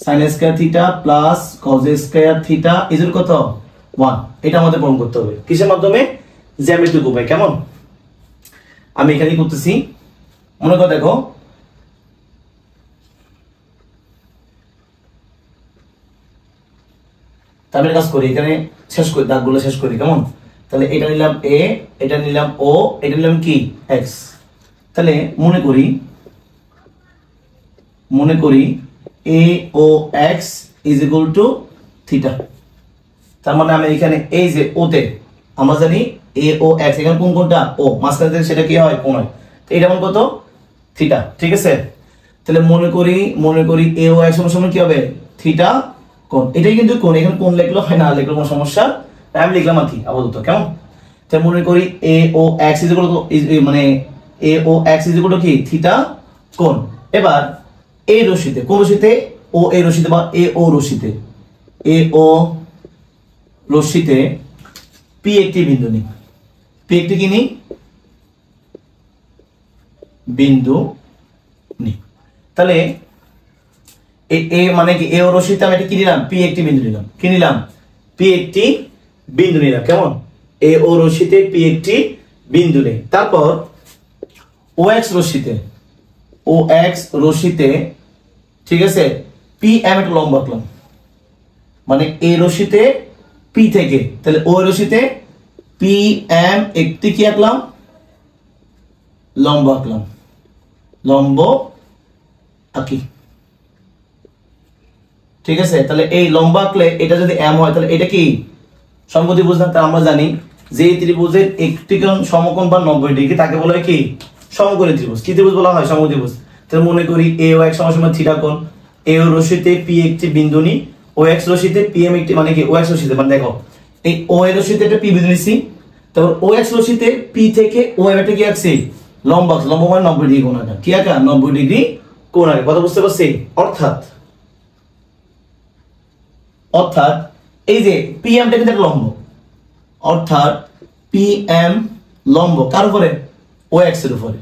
sin square theta plus cos square theta equal কত 1। এটা আমাদের প্রমাণ করতে হবে কিসের মাধ্যমে? জ্যামিতিক উপায়। কেমন? আমি এখানে করতেছি, মনে করে দেখো তাহলে কাজ করি, এখানে শেষ করি, দাগগুলো শেষ করি। কেমন? তাহলে এটা নিলাম a, এটা নিলাম o, এটা নিলাম কি x। তাহলে মনে করি a o x is equal to theta. তার মানে আমি এখানে এই যে o তে আমরা জানি a o x, এখানে কোন কোনটা o, মাঝখানে থেকে সেটা কি হয় কোণ হয়, তো এটা মান কত থিটা। ঠিক আছে, তাহলে মনে করি a o x সমান কি হবে থিটা কোণ। এটাই কিন্তু কোণ, এখানে কোণ লিখলে হয় না, লিখলে কোনো সমস্যা আমি লিখলাম আর কি আপাতত। কেমন? তাহলে মনে করি a o x is equal to মানে a o x is equal to কি থিটা কোণ। এবার এই রশ্মিতে, কোন রশ্মিতে? ও এই রশ্মিতে বা এ ও রশ্মিতে, এ ও রশ্মিতে পি একটি বিন্দু নিই। পি একটি কি নিই? বিন্দু নিই। তাহলে এ মানে কি এ ও রশ্মিতে আমি এটা কি নিলাম? পি একটি বিন্দু নিলাম। কি নিলাম? পি একটি বিন্দু নিলাম। কেমন? এ ও রশ্মিতে পি একটি বিন্দু নেই। তারপর ও এক্স রশ্মিতে ঠিক আছে পি এম একটা লম্ব আঁকলাম, মানে এ রশ্মিতে পি থেকে, তাহলে ও রশ্মিতে পি এম একটি কি আঁকলাম? লম্ব আঁকলাম, লম্ব আঁকি। ঠিক আছে, তাহলে এই লম্ব আঁকলে এটা যদি এম হয় তাহলে এটা কি সমকোণী ত্রিভুজ না? তা আমরা জানি যে ত্রিভুজের একটি কোণ সমকোণ বা 90 ডিগ্রি তাকে বলা হয় কি সমকোণী ত্রিভুজ। কি ত্রিভুজ বলা হয়? সমকোণী ত্রিভুজ। তাহলে মনে করি এ ও এক্স সমান থিটা কোণ, এ ও রশ্মিতে পি একটি বিন্দু নি, ও এক্স রশ্মিতে পি এম একটি, মানে কি ও এক্স রশ্মিতে, মানে দেখো এই ও এর রশ্মিতে একটা পি বিন্দু নিছি, তারপর ও এক্স রশ্মিতে পি থেকে ও এম একটা কি আঁকছি লম্ব, লম্ব মানে 90 ডিগ্রি কোণ আঁকা। কি আঁকা? 90 ডিগ্রি কোণ আঁকা। কথা বুঝতে পারছি? অর্থাৎ এই যে পি এমটা কিন্তু একটা লম্ব, অর্থাৎ পি এম লম্ব কার উপরে? ও এক্স এর উপরে।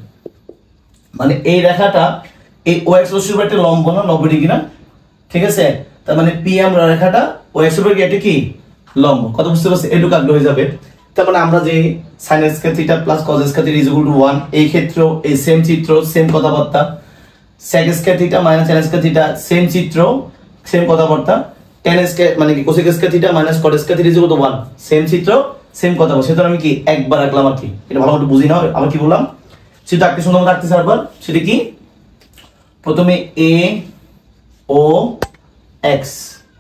মানে এই রেখাটা এই ও এক্স রশ্মির উপর একটা লম্ব না 90 ডিগ্রি না? ঠিক আছে, তার মানে পি এম রেখাটা ও এক্স এর উপর একটা কি লম্ব। কথা বুঝতে পারছি? এটুকু আগ্রহ হয়ে যাবে। তার মানে আমরা যে sin square theta plus cos square theta is equal two 1, এই ক্ষেত্রেও এই সেম চিত্র, সেম কথাবার্তা। sec square theta minus tan square theta same চিত্র, সেম কথাবার্তা। tan স্কয়ার মানে কি cosec square theta minus cot square theta is equal two 1, same চিত্র, সেম কথাবার্তা। সেটা আমি কি একবার রাখলাম আর কি, এটা ভালো মতো বুঝি নাও। আবার কি বললাম সেটা আঁকতে সুন্দর মতো আঁকতেছি আবার। সেটা কি? প্রথমে a o x,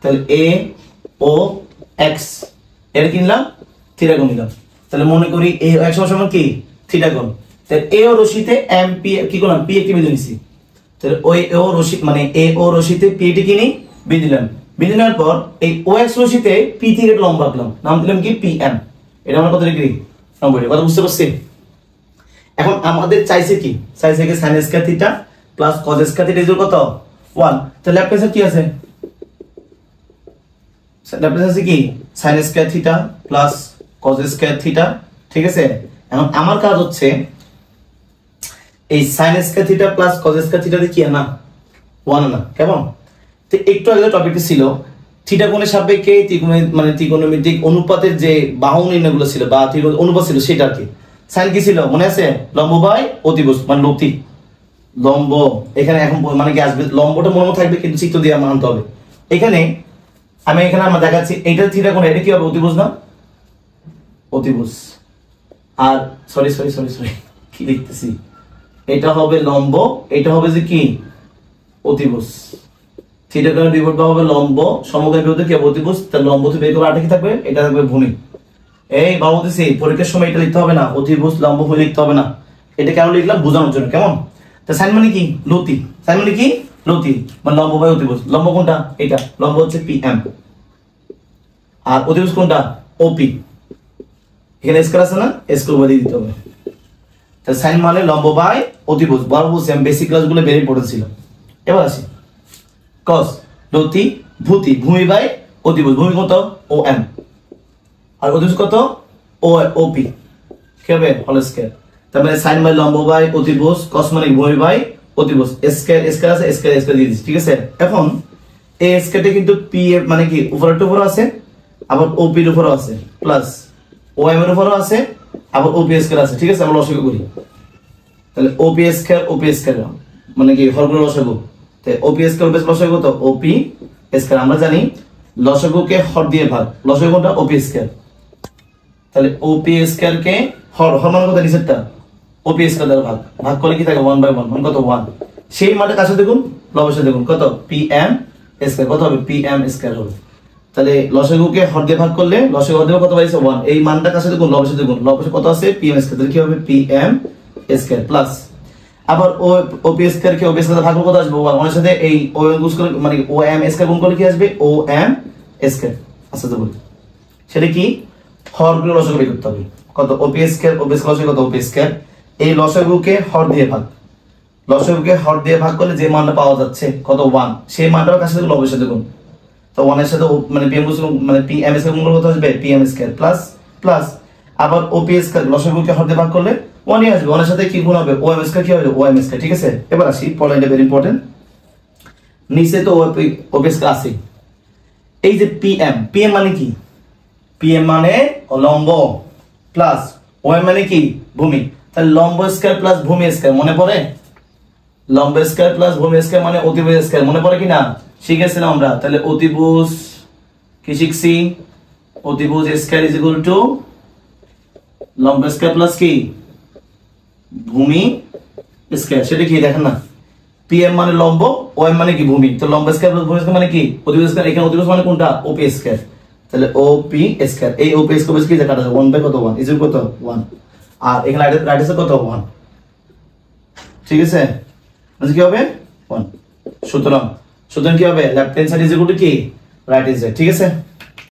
তাহলে a o x এটা কিনলাম থিটা কোণ নিলাম। তাহলে মনে করি a o x সমান কি থিটা কোণ। তাহলে a ও রশ্মিতে m p কি করলাম? p একটি বিন্দু নিছি। তাহলে ওই ও রশ্মি মানে a ও রশ্মিতে p টি কিনি বিন্দু নিলাম। বিন্দু নেওয়ার পর এই ও x রশ্মিতে p থেকে একটা লম্ব আঁকলাম, নাম দিলাম কি pm। এটা আমার কত ডিগ্রি? 90 ডিগ্রি। কথা বুঝতে পারছি? এখন আমাদের চাইছে কি? চাইছে কি sin square theta plus cos square theta equal কত 1। তাহলে লেফট হ্যান্ড সাইড কি আছে? লেফট হ্যান্ড সাইড কি sin square theta plus cos square theta. ঠিক আছে, এখন আমার কাজ হচ্ছে এই sin square theta plus cos square theta দিয়ে কি না 1 না। কেমন? তো একটু আগে টপিকটি ছিল থিটা কোণের সাপেক্ষে মানে ত্রিকোণমিতিক অনুপাতের যে বাহু নির্ণয়গুলো ছিল বা অনুপাত ছিল সেটা আর কি। সাইন কি ছিল মনে আছে? লম্ব বাই অতিভুজ মানে লতি লম্ব। এখানে এখন মানে কি আসবে লম্বটা মনে থাকবে কিন্তু চিত্র দিয়ে মানতে হবে। এখানে আমরা দেখাচ্ছি এইটা থিটা কোণ, এটা কি হবে? অতিভুজ না? অতিভুজ। আর সরি কি লিখতেছি, এটা হবে লম্ব, এটা হবে যে কি অতিভুজ। থিটা কোণের বিপরীত হবে লম্ব, সমকোণের বিপরীতে কি হবে? অতিভুজ। তার লম্ব থেকে বের করে আটা কি থাকবে? এটা থাকবে ভূমি। এই বাবু দিছি পরীক্ষার সময় এটা লিখতে হবে না, অতিভুজ লম্ব হয়ে লিখতে হবে না। এটা কেন লিখলাম? বোঝানোর জন্য। কেমন? তা সাইন মানে কি লতি, সাইন মানে কি লতি মানে লম্ব বাই অতিভুজ। লম্ব কোনটা? এটা লম্ব হচ্ছে pm আর অতিভুজ কোনটা? op। এখানে স্কয়ার আছে না? স্কয়ার বাদ দিতে হবে। তা সাইন মানে লম্ব বাই অতিভুজ। বড় বলছি আমি বেসিক ক্লাসগুলো বেরিয়ে পড়েছিল। এবার আসি cos লতি ভূতি, ভূমি বাই অতিভুজ। ভূমি কত? om আর অতিভুজ কত? op। কি হবে? Whole square. তার মানে sin বাই লম্ব বাই অতিভুজ, cos মানে ভূমি বাই অতিভুজ, স্কয়ার আছে, স্কয়ার দিয়ে দিচ্ছি। ঠিক আছে, এখন এ স্কয়ারটা কিন্তু পি এর মানে কি উপরের উপর আছে, আবার ওপি এর উপরও আছে, প্লাস ও এম এর উপরও আছে, আবার ওপি স্কয়ার আছে। ঠিক আছে, আমরা লসাগু করি। তাহলে ওপি স্কয়ার মানে কি হরগুলোর লসাগু। তাই ওপি স্কয়ার লসাগু তো ওপি স্কয়ার। আমরা জানি লসাগুকে হর দিয়ে ভাগ, লসাগু কোনটা? ওপি স্কয়ার। তাহলে ওপি স্কয়ার কে হর মান কত? নিচেরটা ওপি স্কয়ার দ্বারা ভাগ করলে কি থাকে? 1/1। মান কত? 1। সেই মানটা কাছে দেখুন, লবেশে দেখুন কত? pm square. কত হবে? pm স্কয়ার হবে। তাহলে লসাগুকে হর দিয়ে ভাগ করলে লসাগু হর দিয়ে কত পাইছে? 1। এই মানটা কাছে দেখুন, লবেশে দেখুন, লবেশে কত আছে? pm square. তাহলে কি হবে? pm স্কয়ার প্লাস আবার ওপি স্কয়ার কে ওপি স্কয়ার ভাগ করলে কত আসবে? 1। ওর সাথে এই ও এম গুণ করে মানে ও এম স্কয়ার গুণ করলে কি আসবে? ও এম স্কয়ার। আচ্ছা তো বলি সেটা কি? হরগুলো লসাগু বের করতে হবে। কত? ওপি স্কয়ার লসাগু কত? ওপি স্কয়ার। এই লসাগুকে হর দিয়ে ভাগ, লসাগুকে হর দিয়ে ভাগ করলে যে মানটা পাওয়া যাচ্ছে কত? 1। সেই মানটার কাছে দেখুন, লবের সাথে গুণ। তো 1 এর সাথে মানে পিএম গুণ মানে পিএম স্কয়ার গুণ করলে কত আসবে? পিএম স্কয়ার প্লাস আবার ওপি স্কয়ার লসাগুকে হর দিয়ে ভাগ করলে 1 ই আসবে। 1 এর সাথে কি গুণ হবে? ওএম স্কয়ার কি হবে? OM square. ঠিক আছে, এবার আসি পয়েন্টটা ভেরি ইম্পর্টেন্ট। নিচে তো ওপি স্কয়ার আছে। এই যে পিএম মানে কি? পিএম মানে লম্ব প্লাস ওএম মানে কি? ভূমি। তাহলে লম্ব স্কয়ার প্লাস ভূমি স্কয়ার মনে পড়ে? লম্ব স্কয়ার প্লাস ভূমি স্কয়ার মানে অতিভুজ স্কয়ার মনে পড়ে কিনা? শিখেছিলাম আমরা। তাহলে অতিভুজ কি শিখছি? অতিভুজ স্কয়ার ইজ ইকুয়াল টু লম্ব স্কয়ার প্লাস কি? ভূমি স্কয়ার। সেটা কি দেখেন না? পিএম মানে লম্ব, ওএম মানে কি? ভূমি। তো লম্ব স্কয়ার প্লাস ভূমি স্কয়ার মানে কি? অতিভুজ স্কয়ার। এখানে অতিভুজ মানে কোনটা? ওপি স্কয়ার। তাহলে ওপি স্কয়ার, এই ওপি স্কয়ার কি কাটা যায়? 1 বাই কত? 1 ইজ কত? 1। আর এখানে রাইট আছে কত? 1। ঠিক আছে, মানে কি হবে? 1। সুতরাং কি হবে? Left hand side is equal to কি? Right hand side. ঠিক আছে।